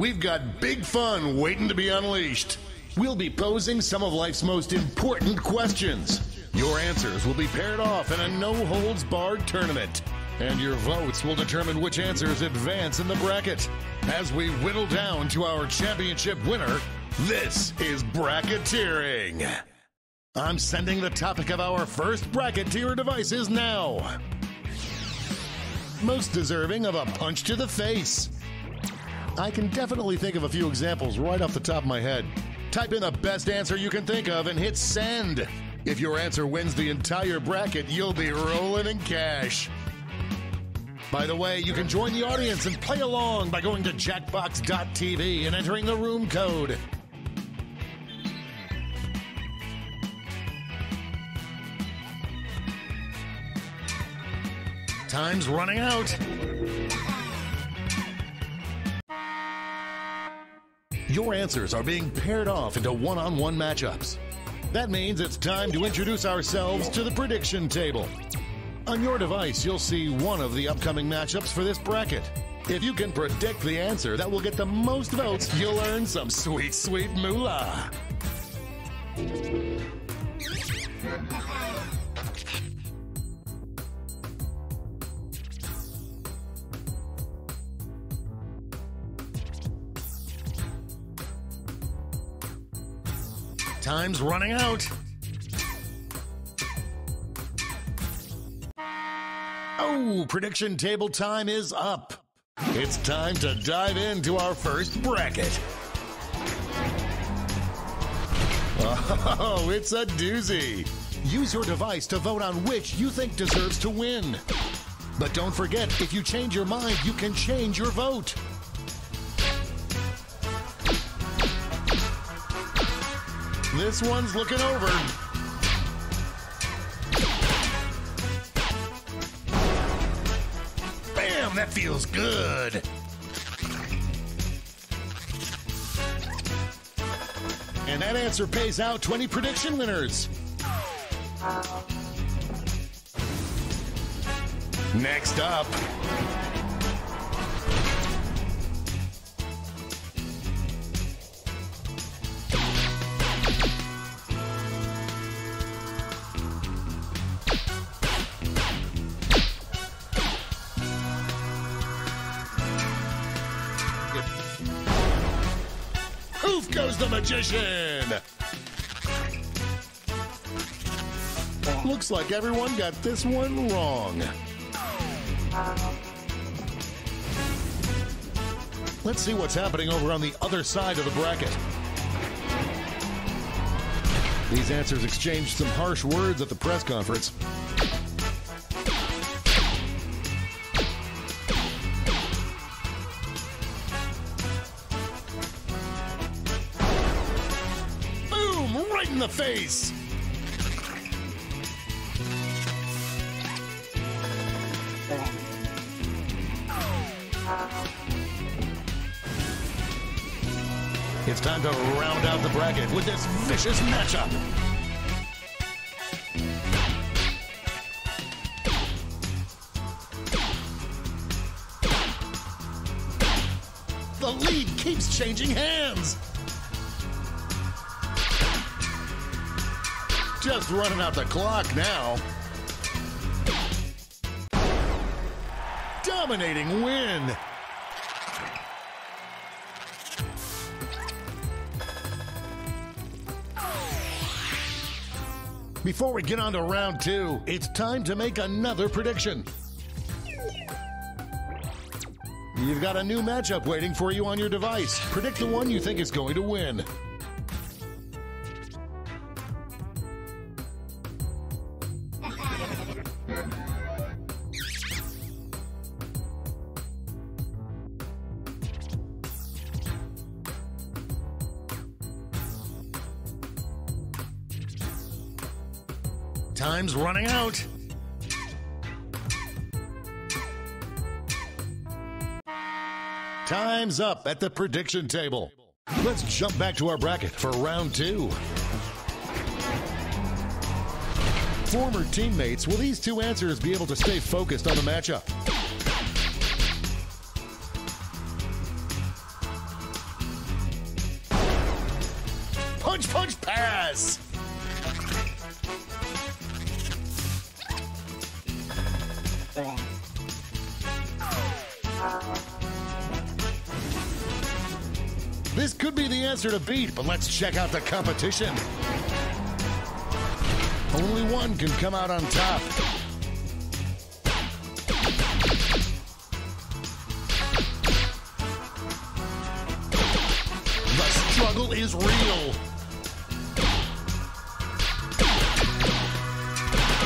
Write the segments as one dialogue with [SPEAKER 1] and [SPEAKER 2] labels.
[SPEAKER 1] we've got big fun waiting to be unleashed. We'll be posing some of life's most important questions. Your answers will be paired off in a no-holds-barred tournament. And your votes will determine which answers advance in the bracket. As we whittle down to our championship winner, this is bracketeering. I'm sending the topic of our first bracket to your devices now. Most deserving of a punch to the face. I can definitely think of a few examples right off the top of my head. Type in the best answer you can think of and hit send. If your answer wins the entire bracket, you'll be rolling in cash. By the way, you can join the audience and play along by going to jackbox.tv and entering the room code. Time's running out. Your answers are being paired off into one-on-one matchups. That means it's time to introduce ourselves to the prediction table. On your device, you'll see one of the upcoming matchups for this bracket. If you can predict the answer that will get the most votes, you'll earn some sweet, sweet moolah. Time's running out. Oh, prediction table time is up. It's time to dive into our first bracket. Oh, it's a doozy. Use your device to vote on which you think deserves to win. But don't forget, if you change your mind, you can change your vote. This one's looking over. Bam, that feels good. And that answer pays out 20 prediction winners. Next up. Poof goes the magician! Looks like everyone got this one wrong. Let's see what's happening over on the other side of the bracket. These answers exchanged some harsh words at the press conference. Right in the face. It's time to round out the bracket with this vicious matchup. The lead keeps changing hands. Just running out the clock now. Dominating win. Before we get on to round two, it's time to make another prediction. You've got a new matchup waiting for you on your device. Predict the one you think is going to win. Time's running out. Time's up at the prediction table. Let's jump back to our bracket for round two. Former teammates, will these two answers be able to stay focused on the matchup? success. This could be the answer to beat, but let's check out the competition. Only one can come out on top. The struggle is real.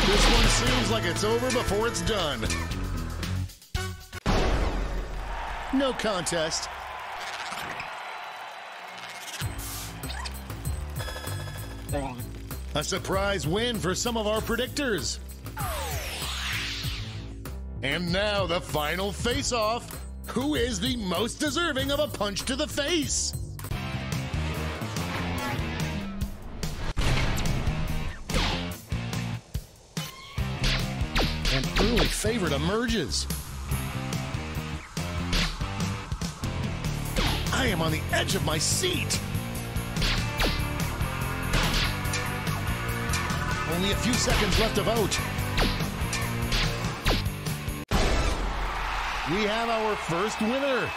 [SPEAKER 1] This one seems like it's over before it's done. No contest. A surprise win for some of our predictors. And now the final face-off. Who is the most deserving of a punch to the face? An early favorite emerges. I am on the edge of my seat. Only a few seconds left to vote. We have our first winner.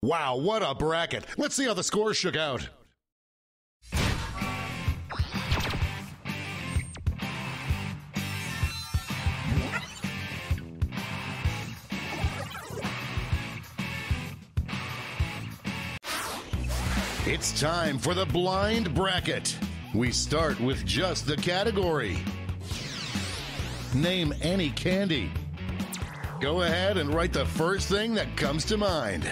[SPEAKER 1] Wow, what a bracket. Let's see how the scores shook out. It's time for the blind bracket. We start with just the category. Name any candy. Go ahead and write the first thing that comes to mind.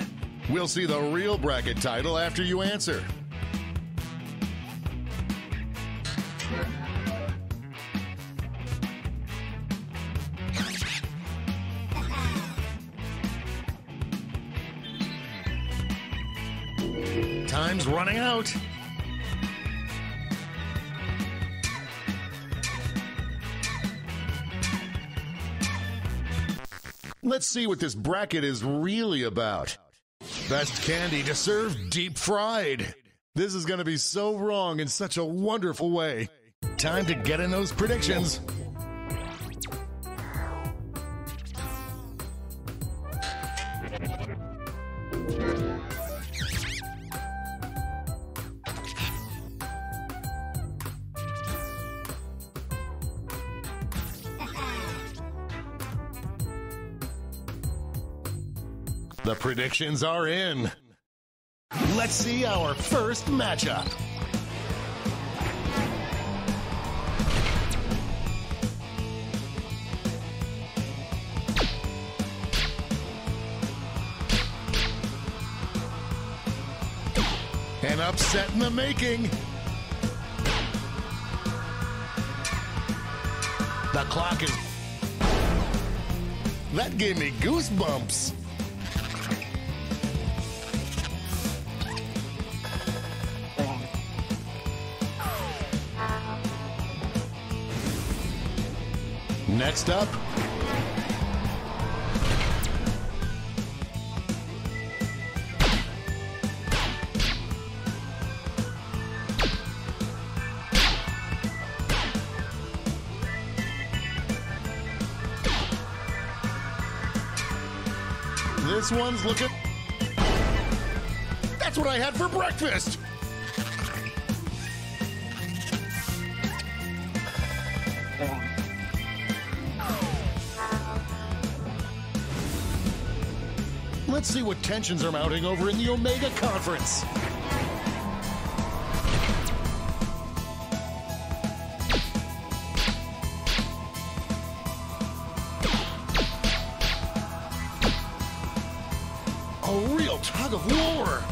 [SPEAKER 1] We'll see the real bracket title after you answer. Time's running out. Let's see what this bracket is really about. Best candy to serve deep fried. This is going to be so wrong in such a wonderful way. Time to get in those predictions. The predictions are in. Let's see our first matchup. An upset in the making. The clock is... That gave me goosebumps. Next up, this one's looking... That's what I had for breakfast! Let's see what tensions are mounting over in the Omega Conference. A real tug of war.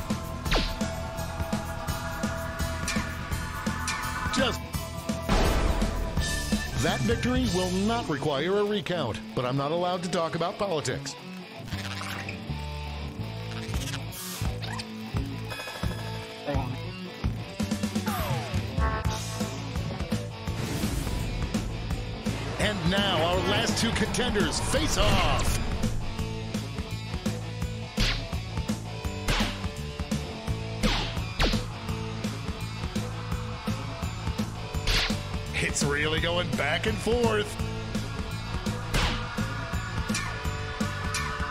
[SPEAKER 1] That victory will not require a recount, but I'm not allowed to talk about politics. And now our last two contenders face off. It's really going back and forth.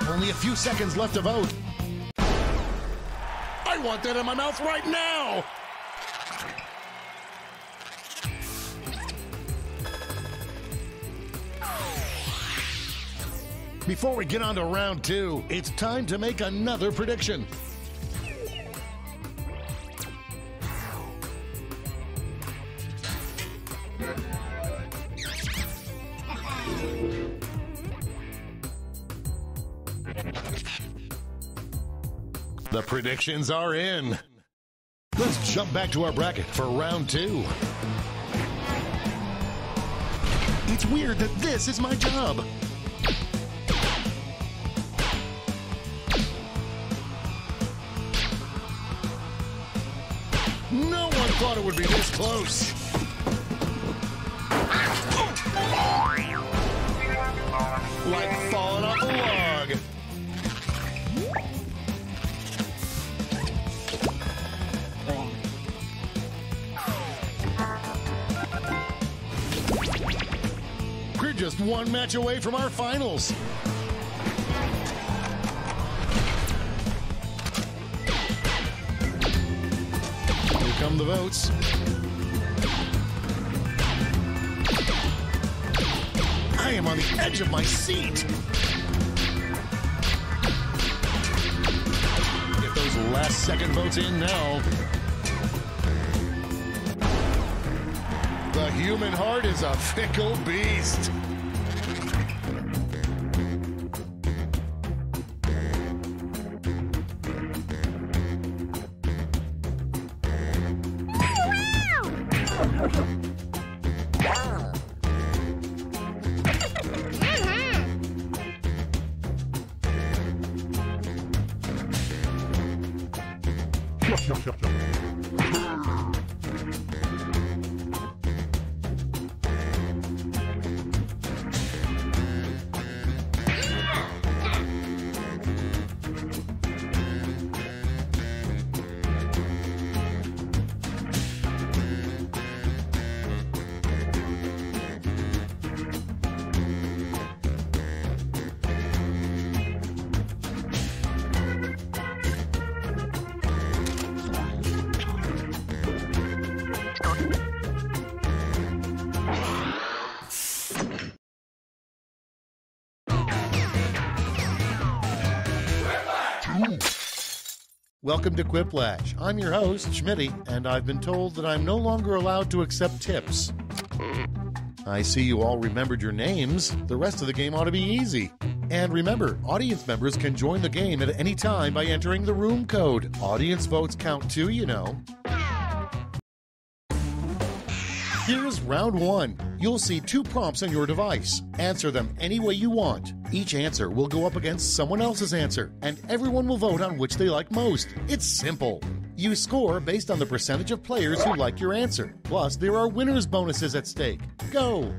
[SPEAKER 1] Only a few seconds left to vote. I want that in my mouth right now! Before we get on to round 2, it's time to make another prediction. The predictions are in. Let's jump back to our bracket for round 2. It's weird that this is my job. No one thought it would be this close. Like falling off a log. We're just one match away from our finals. Here come the votes. I am on the edge of my seat. Get those last second votes in now. The human heart is a fickle beast. Welcome to Quiplash. I'm your host, Schmitty, and I've been told that I'm no longer allowed to accept tips. I see you all remembered your names. The rest of the game ought to be easy. And remember, audience members can join the game at any time by entering the room code. Audience votes count too, you know. Here's round 1. You'll see 2 prompts on your device. Answer them any way you want. Each answer will go up against someone else's answer, and everyone will vote on which they like most. It's simple. You score based on the percentage of players who like your answer. Plus, there are winners' bonuses at stake. Go!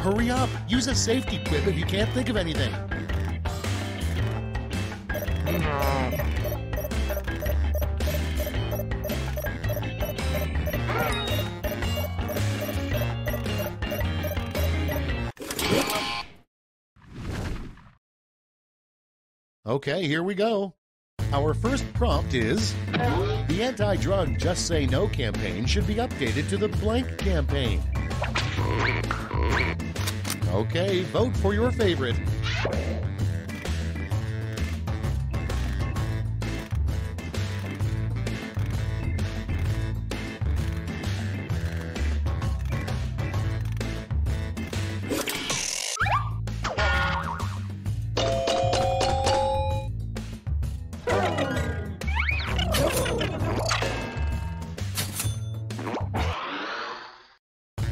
[SPEAKER 1] Hurry up! Use a safety quip if you can't think of anything. Okay, here we go. Our first prompt is, the anti-drug Just Say No campaign should be updated to the blank campaign. Okay, vote for your favorite.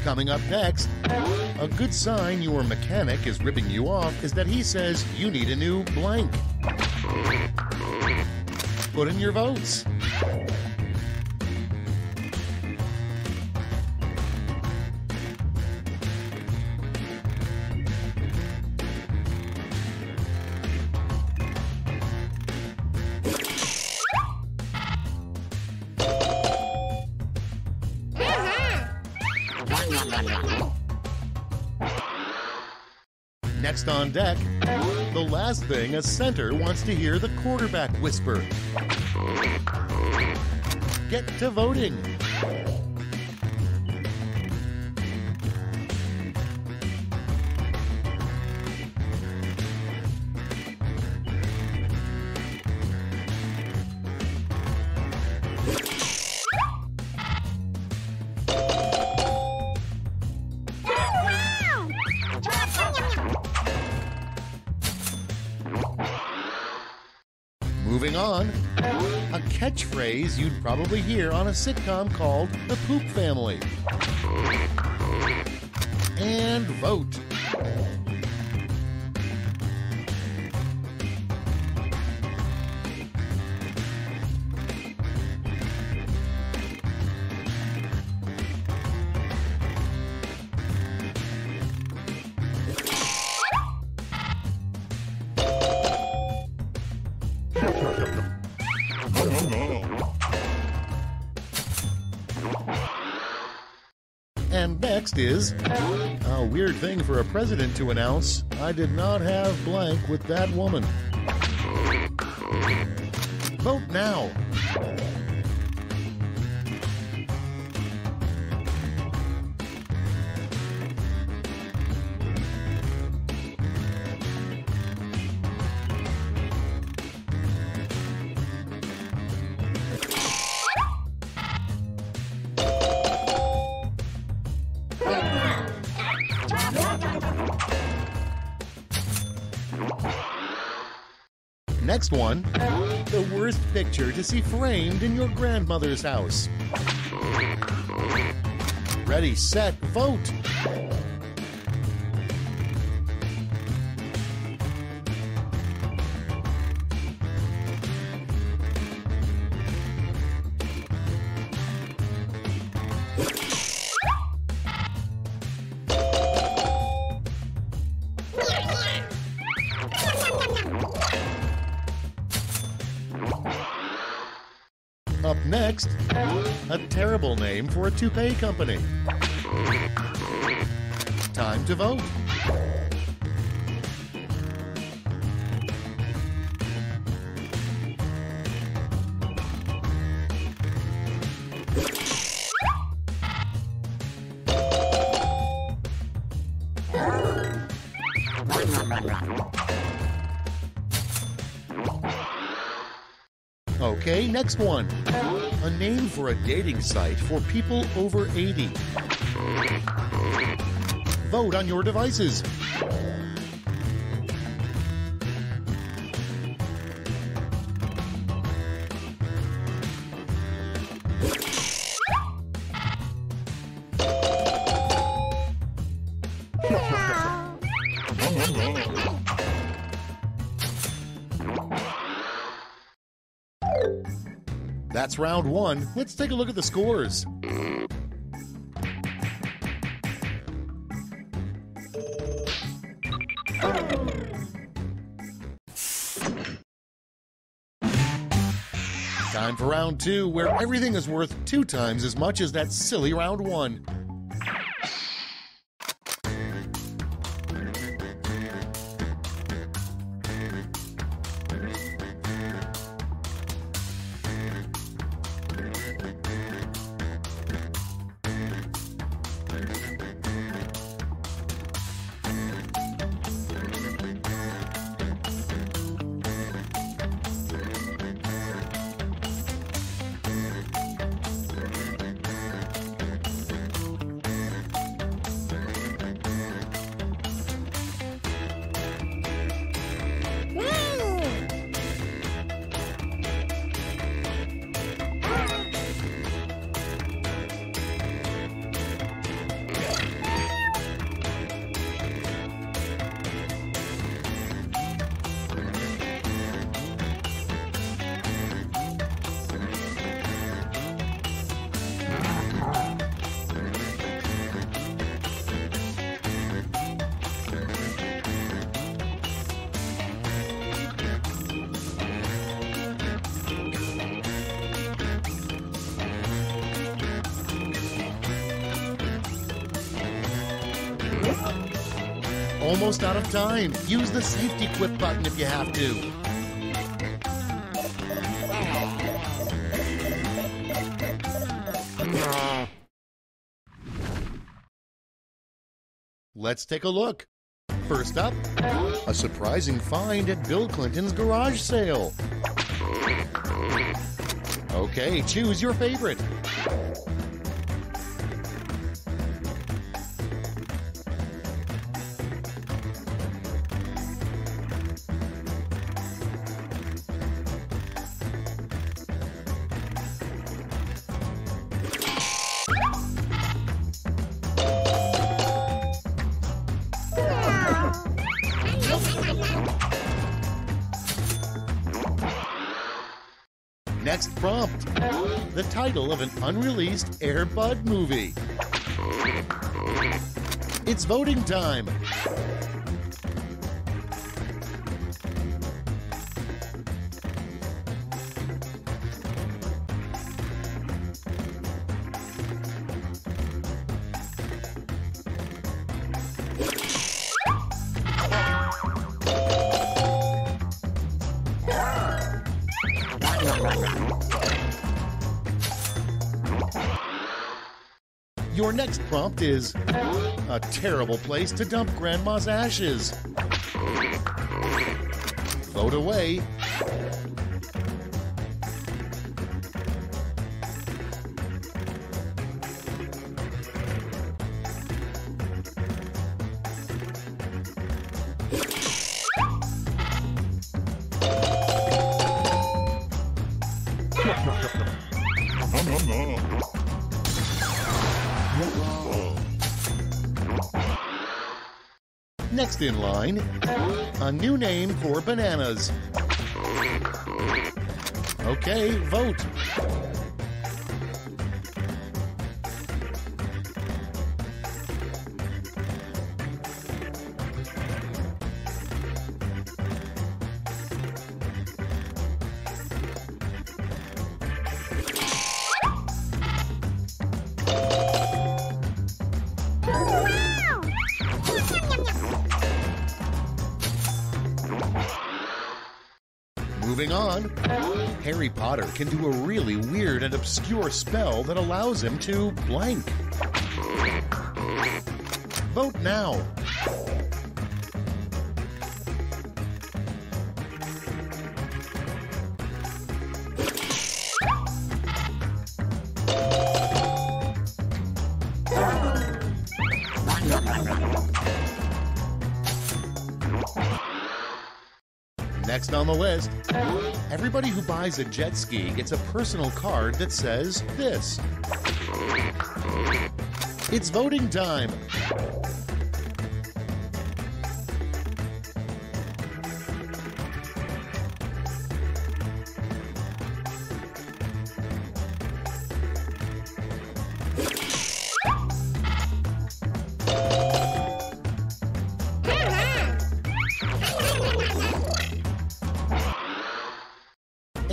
[SPEAKER 1] Coming up next, a good sign your mechanic is ripping you off is that he says you need a new blank. Put in your votes. Next on deck, the last thing a center wants to hear the quarterback whisper. Get to voting. Moving on, a catchphrase you'd probably hear on a sitcom called The Poop Family. And vote. And next is a weird thing for a president to announce. I did not have blank with that woman. Vote now. Next one, the worst picture to see framed in your grandmother's house. Ready, set, vote. Up next, a terrible name for a toupee company. Time to vote. Okay, next one. A name for a dating site for people over 80. Vote on your devices. That's round one. Let's take a look at the scores. Time for round 2, where everything is worth 2 times as much as that silly round 1. Almost out of time. Use the safety quit button if you have to. Let's take a look. First up, a surprising find at Bill Clinton's garage sale. Okay, choose your favorite. Next prompt, the title of an unreleased Air Bud movie. It's voting time. Your next prompt is a terrible place to dump Grandma's ashes. Vote away. Next in line, a new name for bananas. Okay, vote. Moving on, Harry Potter can do a really weird and obscure spell that allows him to blank. Vote now. Next on the list, everybody who buys a jet ski gets a personal card that says this. It's voting time.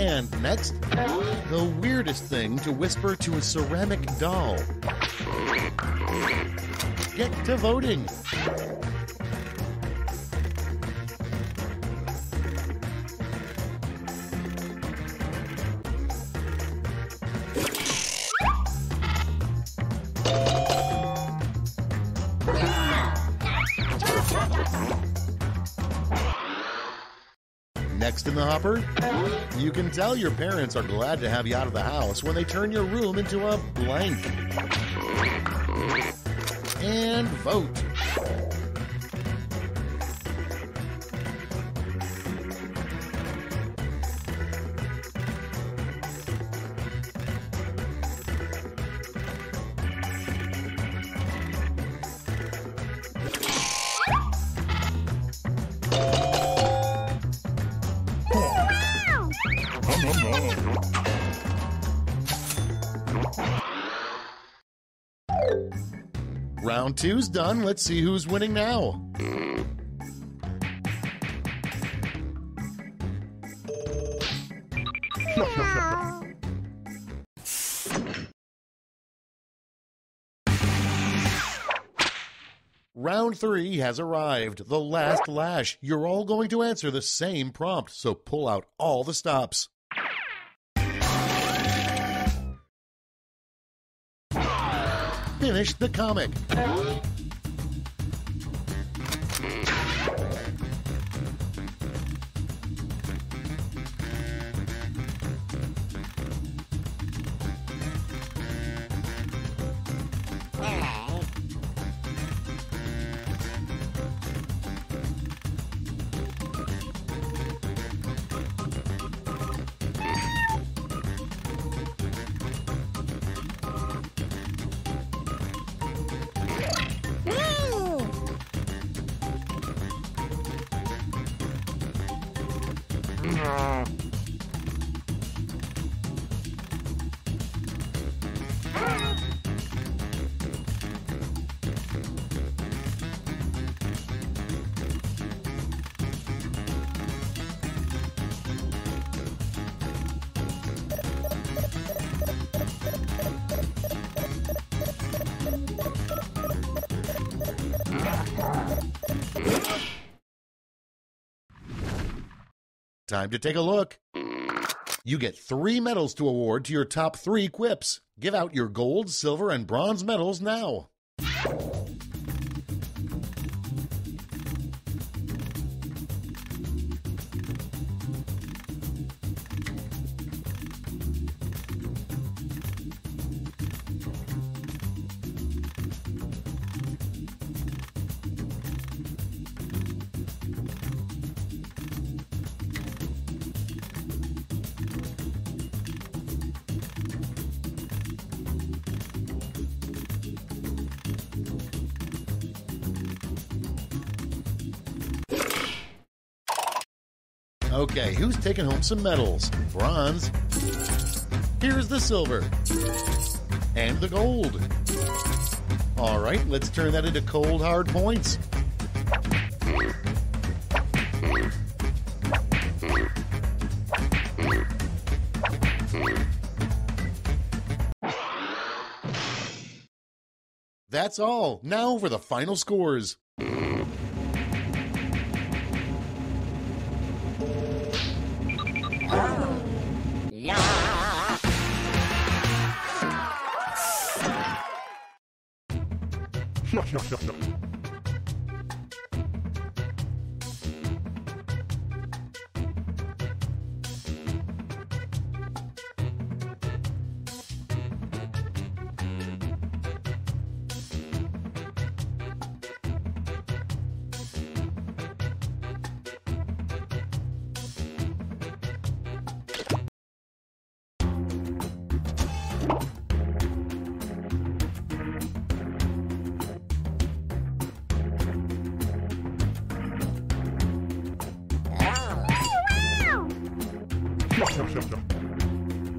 [SPEAKER 1] And next, the weirdest thing to whisper to a ceramic doll. Get to voting. Next in the hopper, you can tell your parents are glad to have you out of the house when they turn your room into a blank. And vote. Round two's done. Let's see who's winning now. Round three has arrived. The last lash. You're all going to answer the same prompt, so pull out all the stops. Finish the comic. Time to take a look. You get 3 medals to award to your top 3 quips. Give out your gold, silver, and bronze medals now. Okay, who's taking home some medals? Bronze. Here's the silver. And the gold. All right, let's turn that into cold, hard points. That's all. Now for the final scores. No.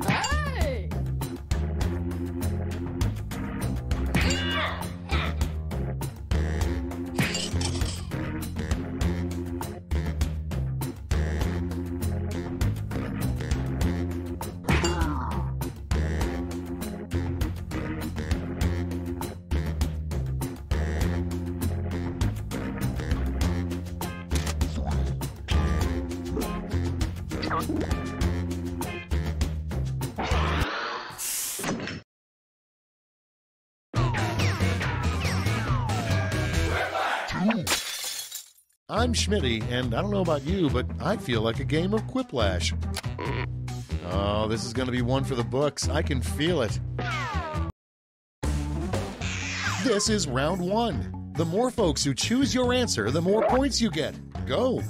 [SPEAKER 2] Hey!
[SPEAKER 1] I'm Schmitty, and I don't know about you, but I feel like a game of Quiplash. Oh, this is going to be one for the books. I can feel it. This is round one. The more folks who choose your answer, the more points you get. Go!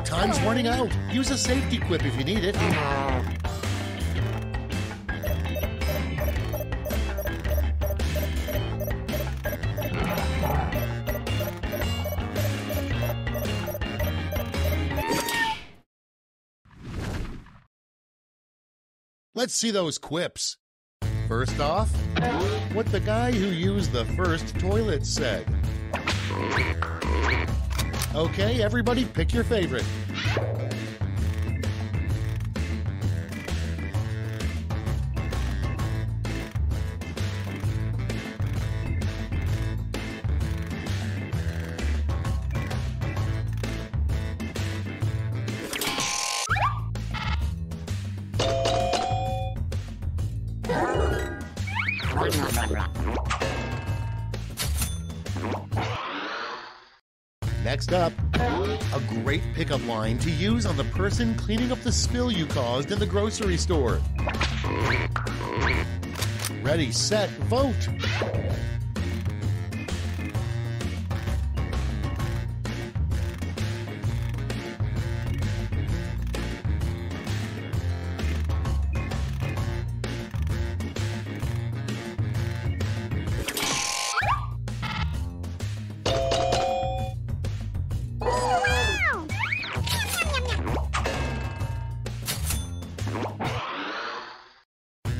[SPEAKER 1] Time's running out. Use a safety quip if you need it. Let's see those quips. First off, what the guy who used the first toilet said. Okay, everybody pick your favorite. Next up, a great pickup line to use on the person cleaning up the spill you caused in the grocery store. Ready, set, vote!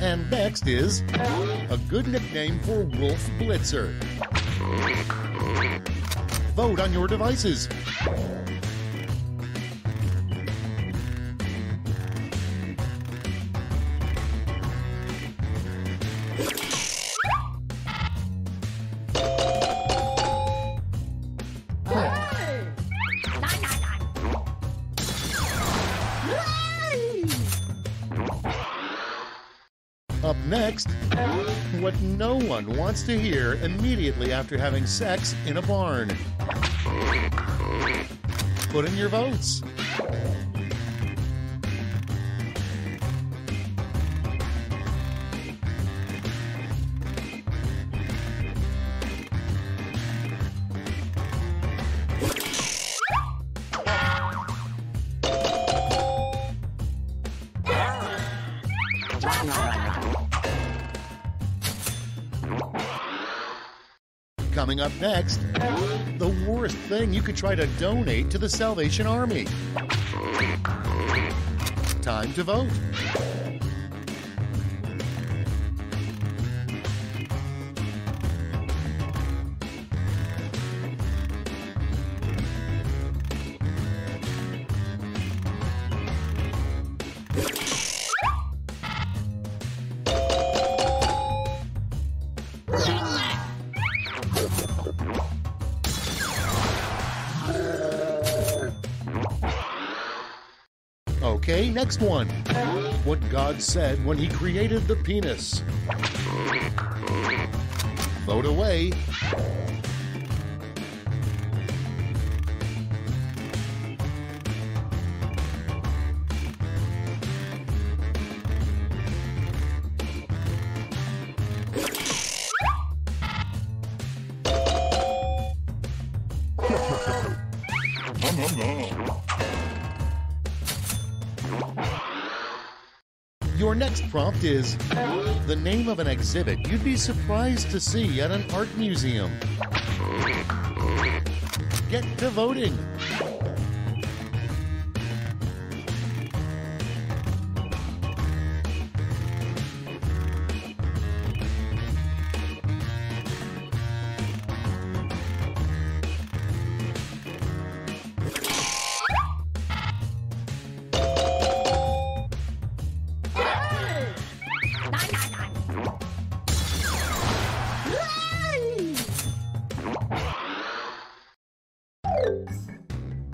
[SPEAKER 1] And next is a good nickname for Wolf Blitzer. Vote on your devices. Up next, what no one wants to hear immediately after having sex in a barn. Put in your votes. Coming up next, the worst thing you could try to donate to the Salvation Army. Time to vote. Okay, next one. What God said when He created the penis. Vote away. Your next prompt is the name of an exhibit you'd be surprised to see at an art museum. Get to voting.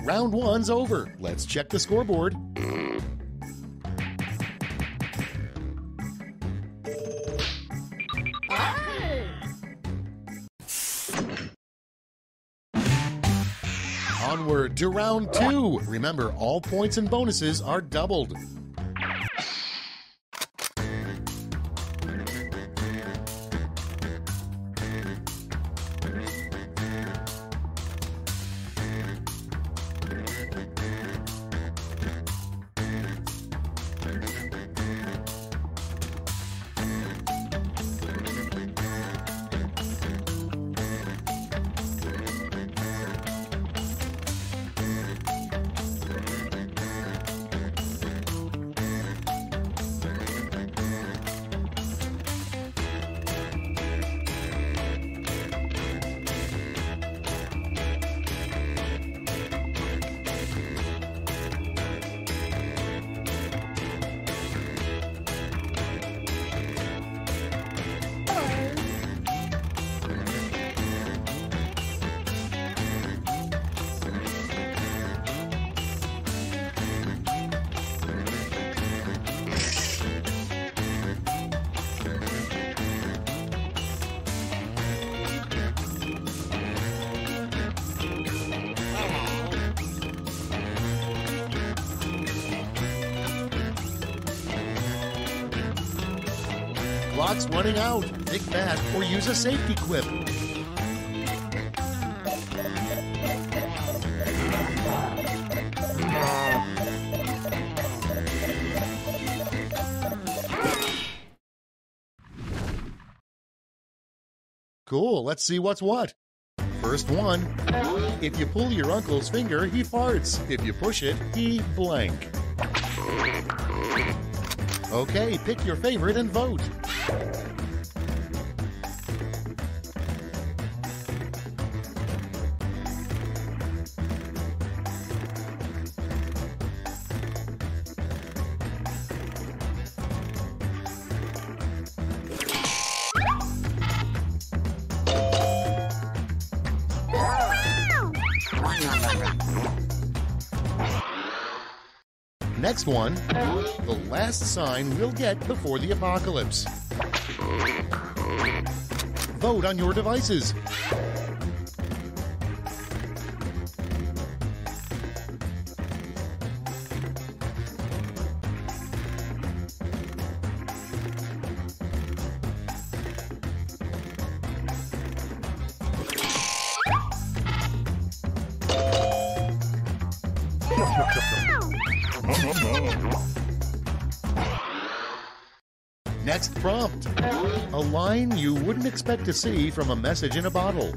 [SPEAKER 1] Round one's over. Let's check the scoreboard. Onward to round two. Remember, all points and bonuses are doubled. Clock's running out. Pick that or use a safety quip. Cool, let's see what's what. First one. If you pull your uncle's finger, he farts. If you push it, he blank. Okay, pick your favorite and vote. Next one, the last sign we'll get before the apocalypse. Vote on your devices. Next prompt. A line you wouldn't expect to see from a message in a bottle.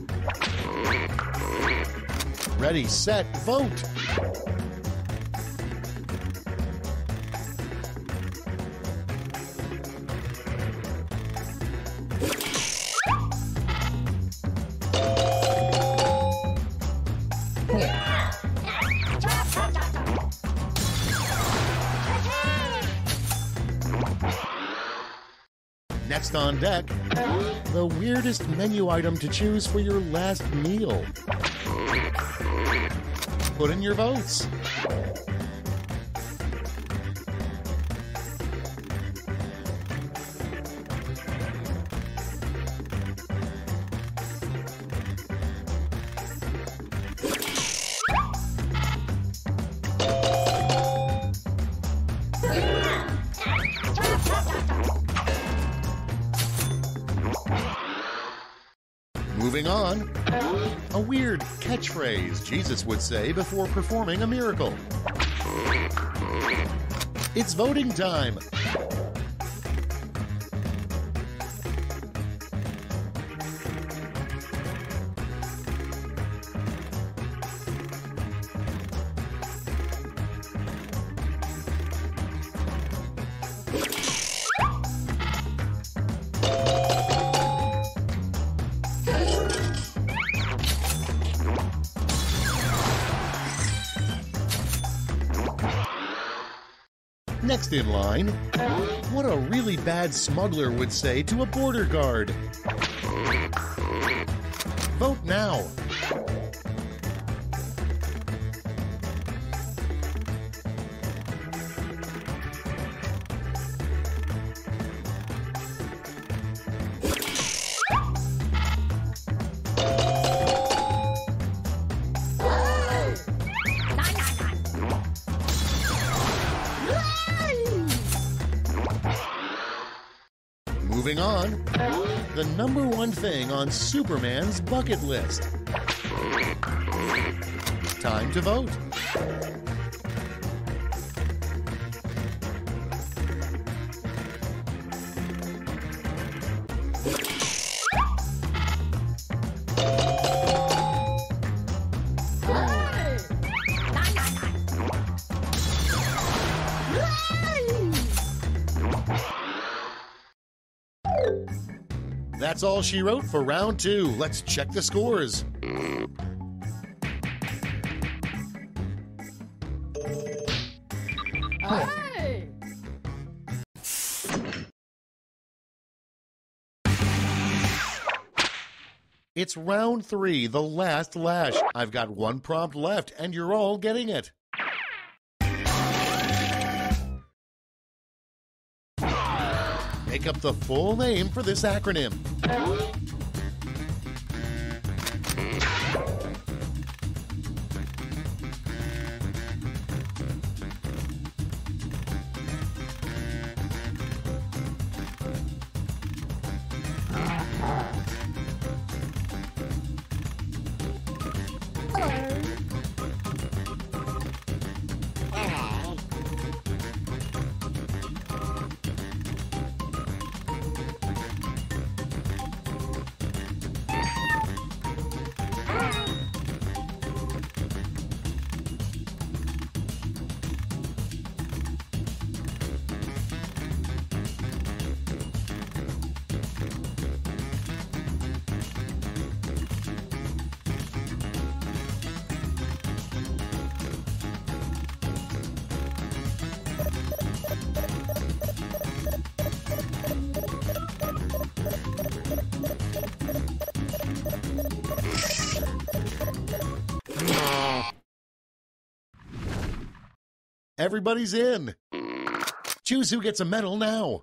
[SPEAKER 1] Ready, set, vote. Next on deck, the weirdest menu item to choose for your last meal. Put in your votes. Moving on. A weird catchphrase Jesus would say before performing a miracle. It's voting time. Next in line, what a really bad smuggler would say to a border guard. Vote now. Moving on, the number one thing on Superman's bucket list. Time to vote. That's all she wrote for round 2. Let's check the scores.
[SPEAKER 2] Hey!
[SPEAKER 1] It's round 3, the last lash. I've got one prompt left, and you're all getting it. Make up the full name for this acronym. Everybody's in. Choose who gets a medal now.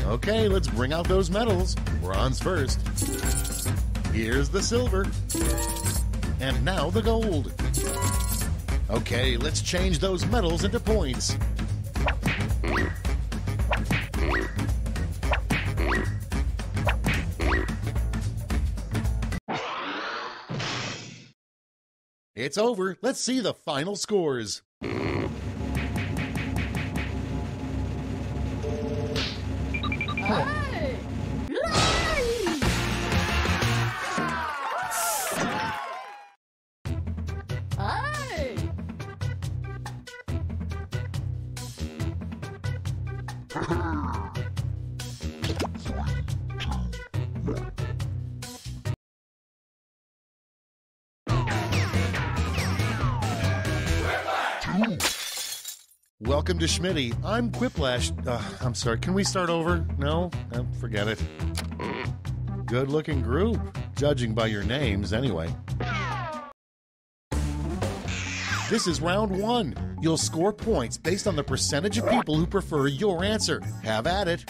[SPEAKER 1] Okay, let's bring out those medals. Bronze first. Here's the silver. And now the gold. Okay, let's change those medals into points. It's over. Let's see the final scores.
[SPEAKER 2] Hey! Hey!
[SPEAKER 1] Welcome to Schmitty. I'm Quiplash. I'm sorry, can we start over? No? Forget it. Good-looking group, judging by your names anyway. This is round one. You'll score points based on the percentage of people who prefer your answer. Have at it.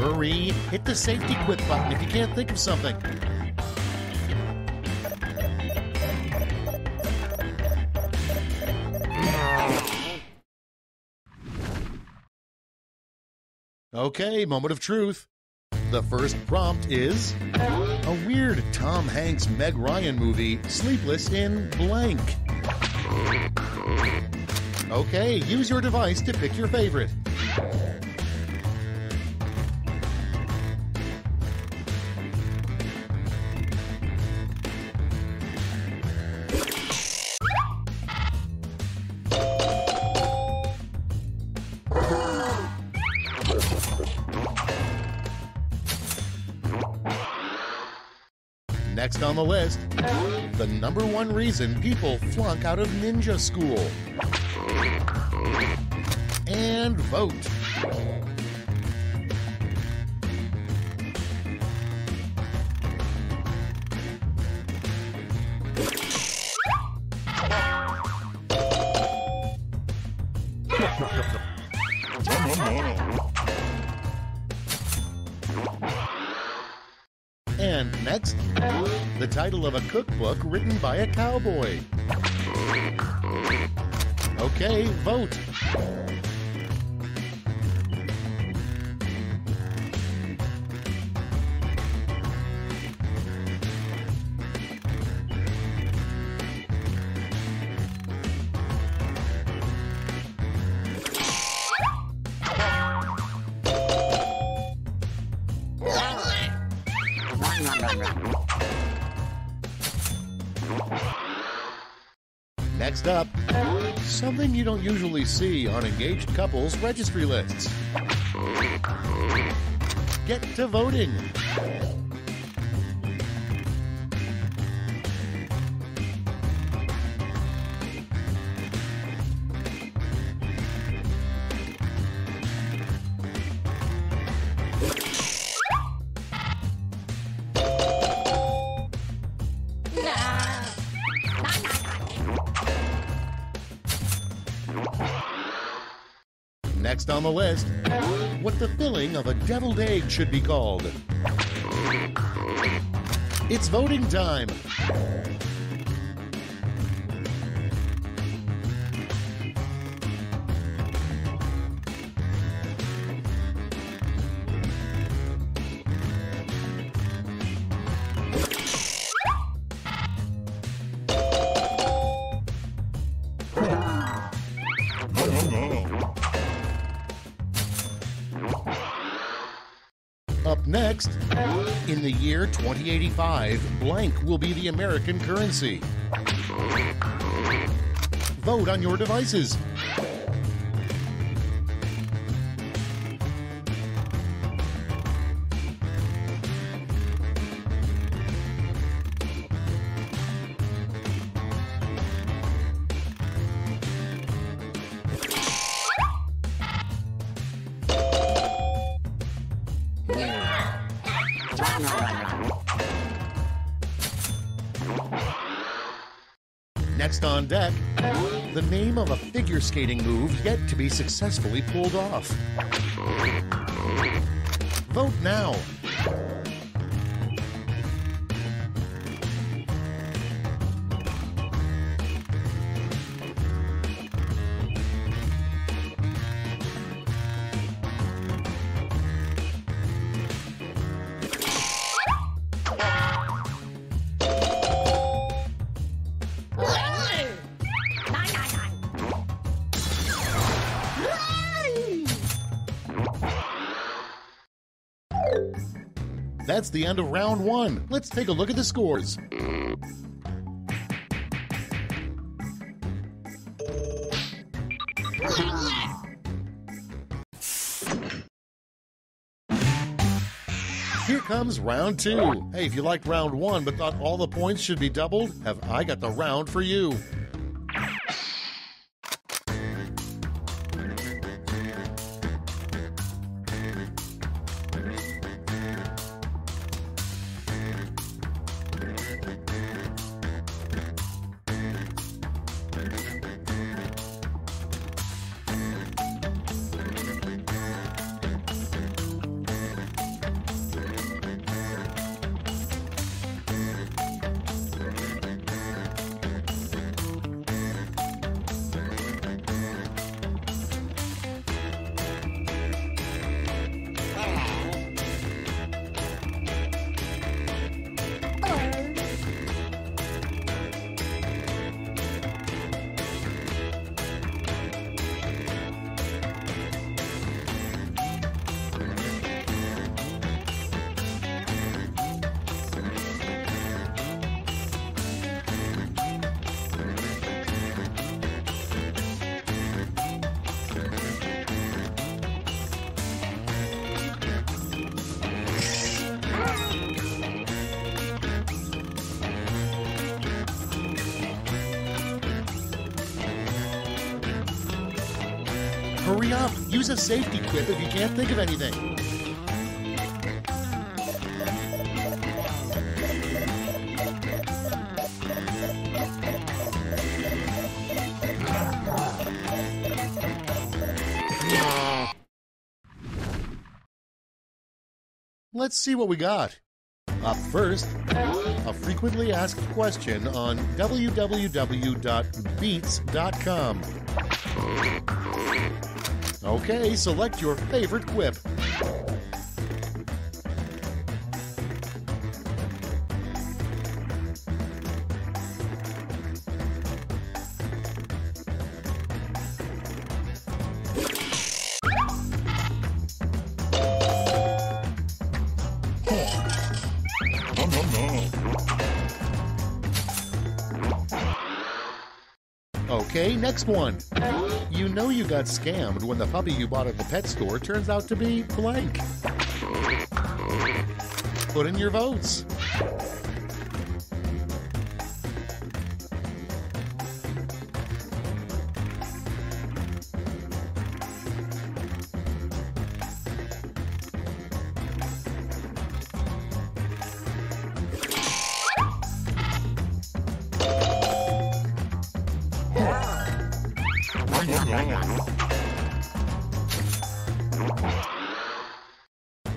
[SPEAKER 1] Hurry, hit the safety quit button if you can't think of something. Okay, moment of truth. The first prompt is a weird Tom Hanks Meg Ryan movie, Sleepless in blank. Okay, use your device to pick your favorite. Next on the list, the number one reason people flunk out of ninja school. And vote. And next, the title of a cookbook written by a cowboy. Okay, vote. Next up, something you don't usually see on engaged couples' registry lists. Get to voting. Next on the list, what the filling of a deviled egg should be called. It's voting time. Up next, in the year 2085, blank will be the American currency. Vote on your devices. Next on deck, the name of a figure skating move yet to be successfully pulled off. Vote now. That's the end of round one. Let's take a look at the scores. Here comes round two. Hey, if you liked round one but thought all the points should be doubled, have I got the round for you. Hurry up! Use a safety quip if you can't think of anything. Let's see what we got. Up first, a frequently asked question on www.beats.com. Okay, select your favorite quip. Okay, next one. You know you got scammed when the puppy you bought at the pet store turns out to be blank. Put in your votes.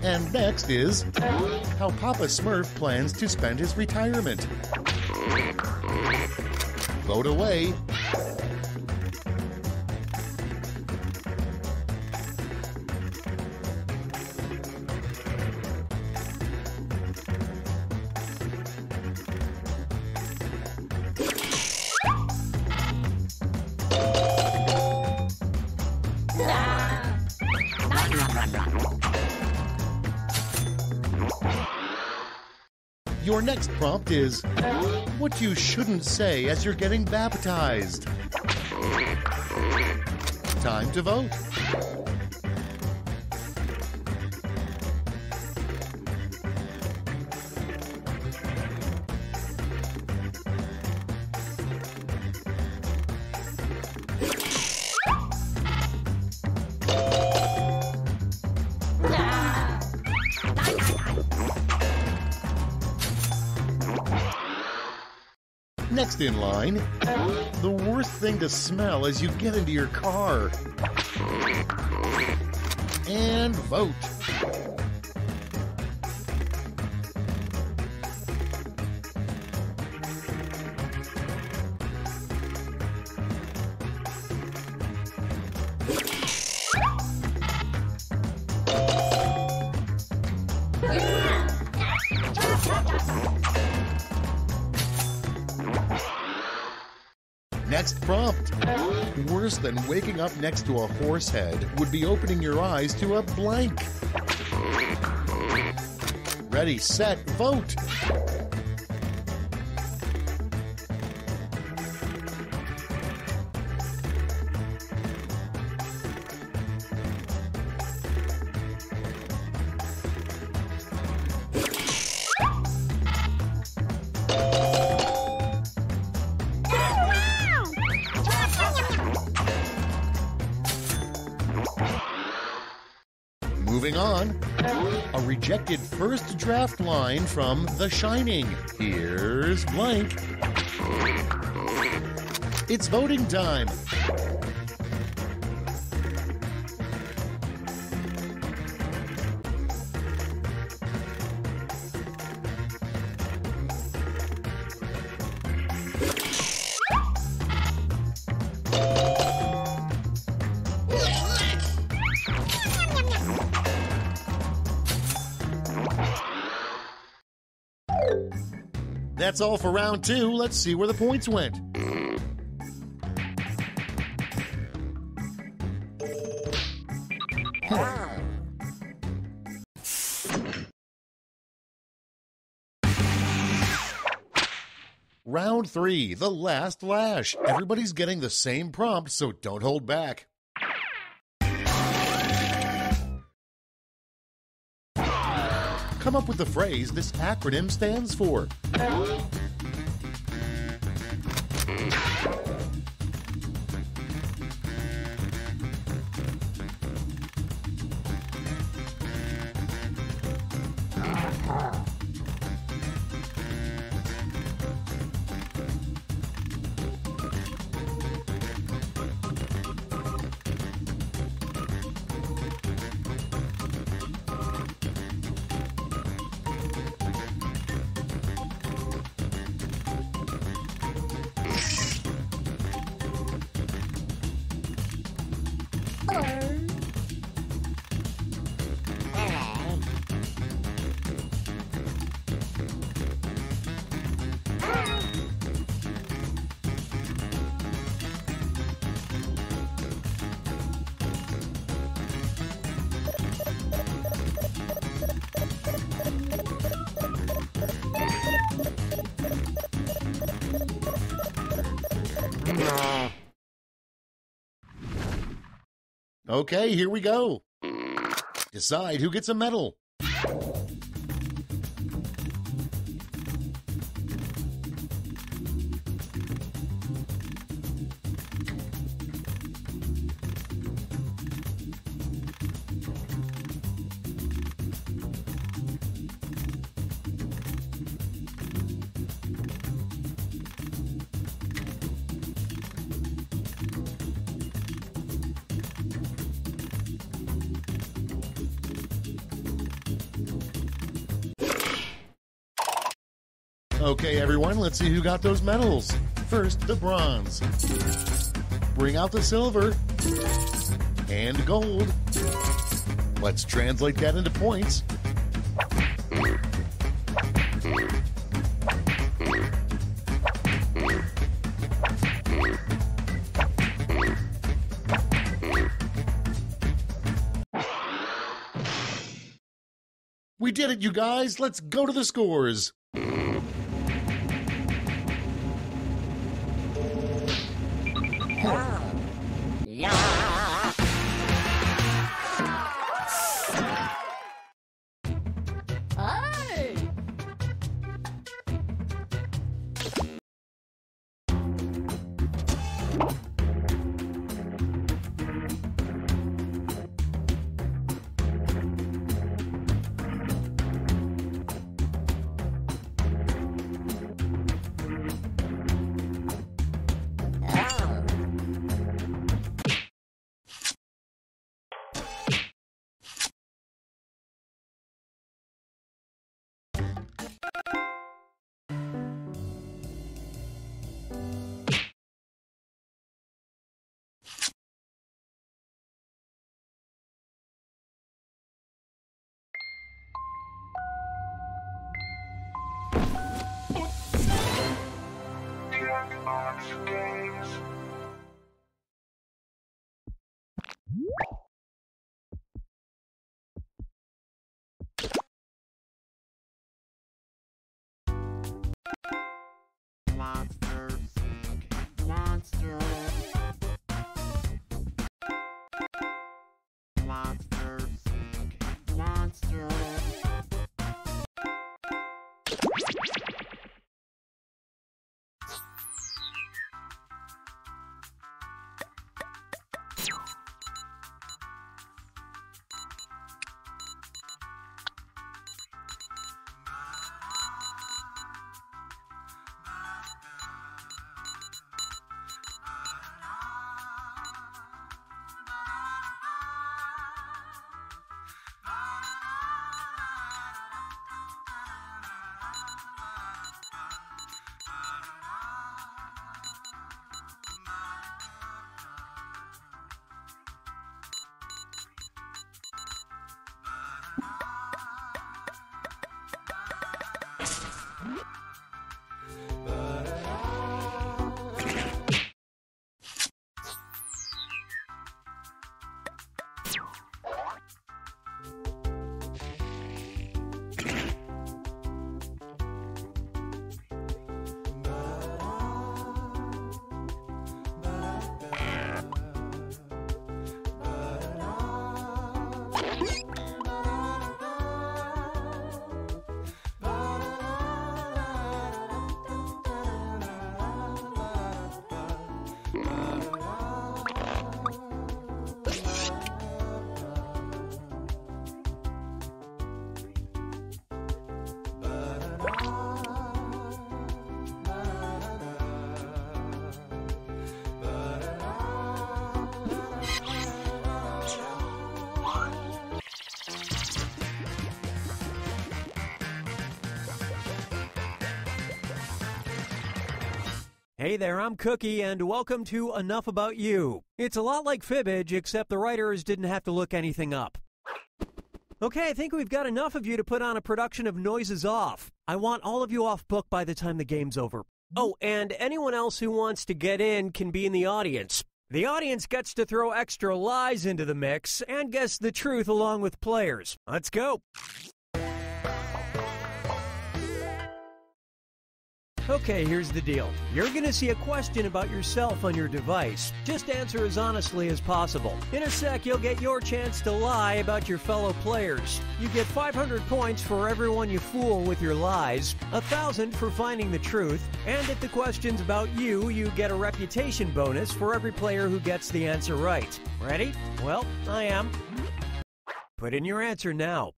[SPEAKER 1] And next is how Papa Smurf plans to spend his retirement. Vote away. Your next prompt is what you shouldn't say as you're getting baptized. Time to vote. Next in line, the worst thing to smell as you get into your car. And vote. Next prompt. Worse than waking up next to a horse head would be opening your eyes to a blank. Ready, set, vote. Moving on, a rejected first draft line from The Shining. Here's blank. It's voting time. That's all for round 2. Let's see where the points went. Round 3, the last lash. Everybody's getting the same prompt, so don't hold back. Come up with the phrase this acronym stands for. Okay, here we go. Decide who gets a medal. Okay, everyone, let's see who got those medals. First, the bronze. Bring out the silver. And gold. Let's translate that into points. We did it, you guys. Let's go to the scores.
[SPEAKER 2] Hey!
[SPEAKER 3] Hey there, I'm Cookie, and welcome to Enough About You. It's a lot like Fibbage, except the writers didn't have to look anything up. Okay, I think we've got enough of you to put on a production of Noises Off. I want all of you off book by the time the game's over. Oh, and anyone else who wants to get in can be in the audience. The audience gets to throw extra lies into the mix and guess the truth along with players. Let's go. Okay, here's the deal. You're going to see a question about yourself on your device. Just answer as honestly as possible. In a sec, you'll get your chance to lie about your fellow players. You get 500 points for everyone you fool with your lies, 1,000 for finding the truth, and if the question's about you, you get a reputation bonus for every player who gets the answer right. Ready? Well, I am. Put in your answer now.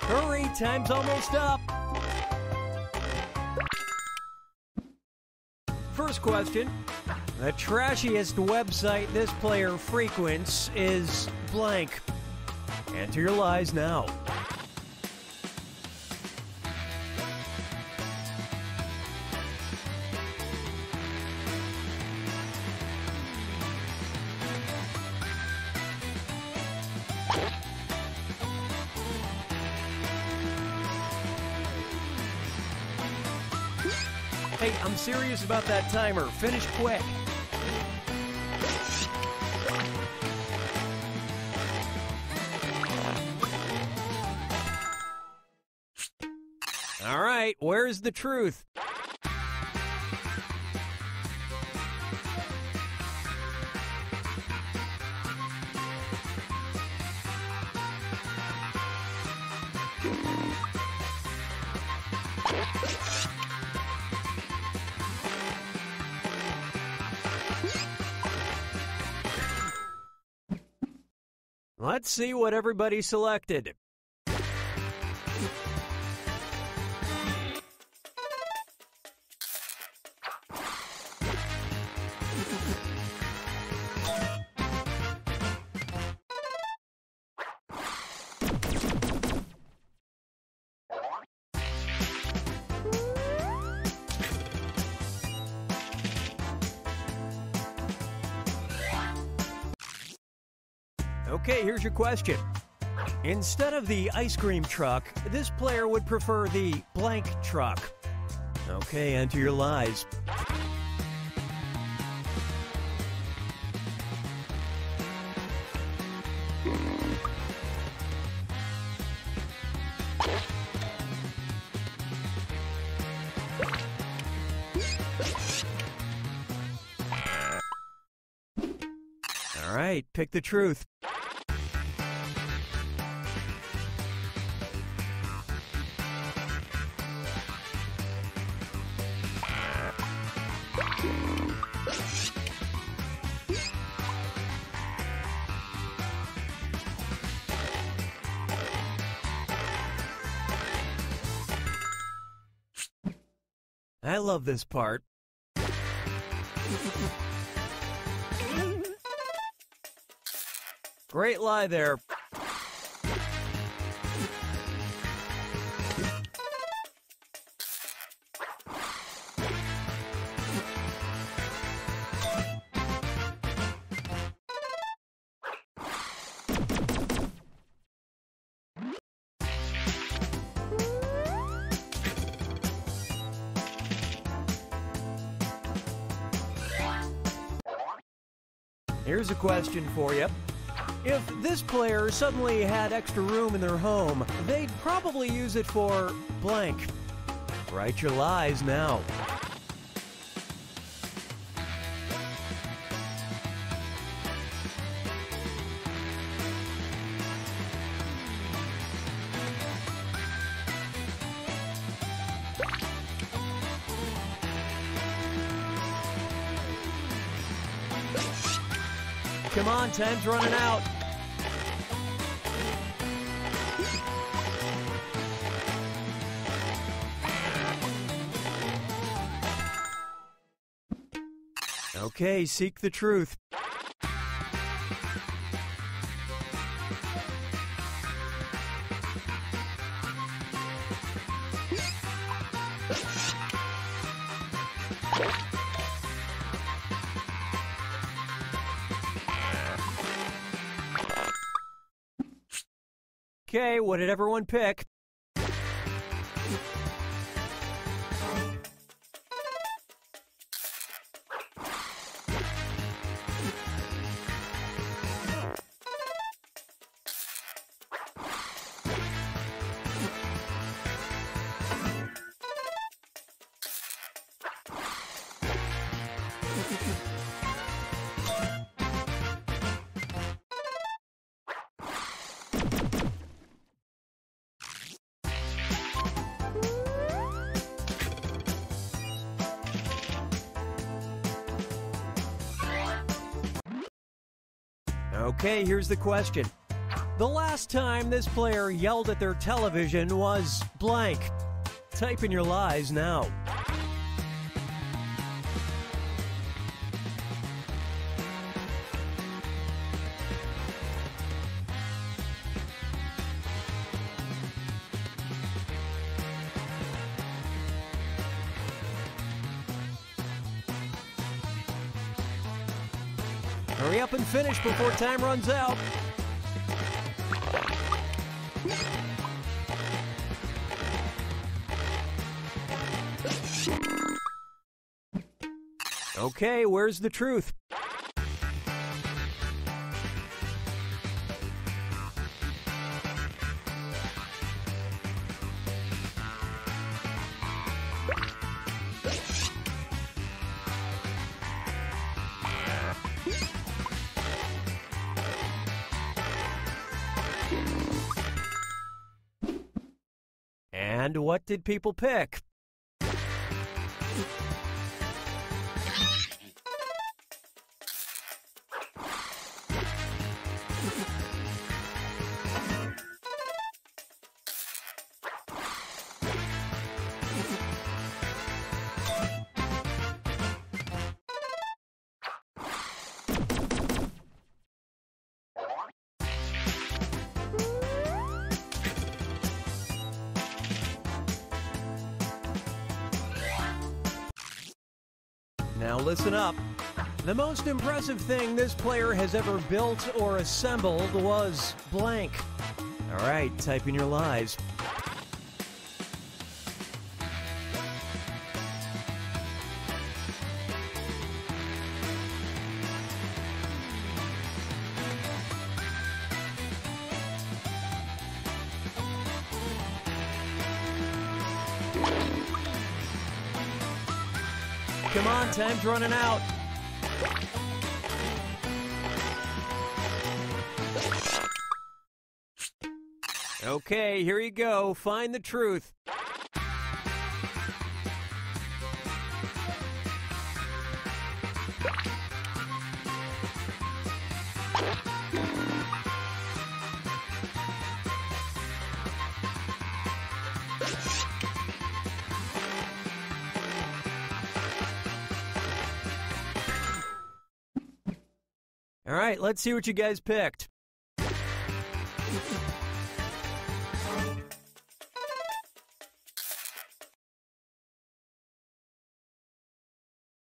[SPEAKER 3] Hurry, time's almost up. First question. The trashiest website this player frequents is blank. Enter your lies now. Hey, I'm serious about that timer. Finish quick. All right, where's the truth? Let's see what everybody selected. Okay, here's your question. Instead of the ice cream truck, this player would prefer the blank truck. Okay, enter your lies. All right, pick the truth. I love this part. Great lie there. Here's a question for you. If this player suddenly had extra room in their home, they'd probably use it for blank. Write your lies now. Come on, time's running out. Okay, seek the truth. Okay, what did everyone pick? Okay, here's the question. The last time this player yelled at their television was blank. Type in your lies now. Hurry up and finish before time runs out. Okay, where's the truth? And what did people pick? Now listen up. The most impressive thing this player has ever built or assembled was blank. All right, type in your lies. Come on, time's running out. Okay, here you go. Find the truth. All right, let's see what you guys picked.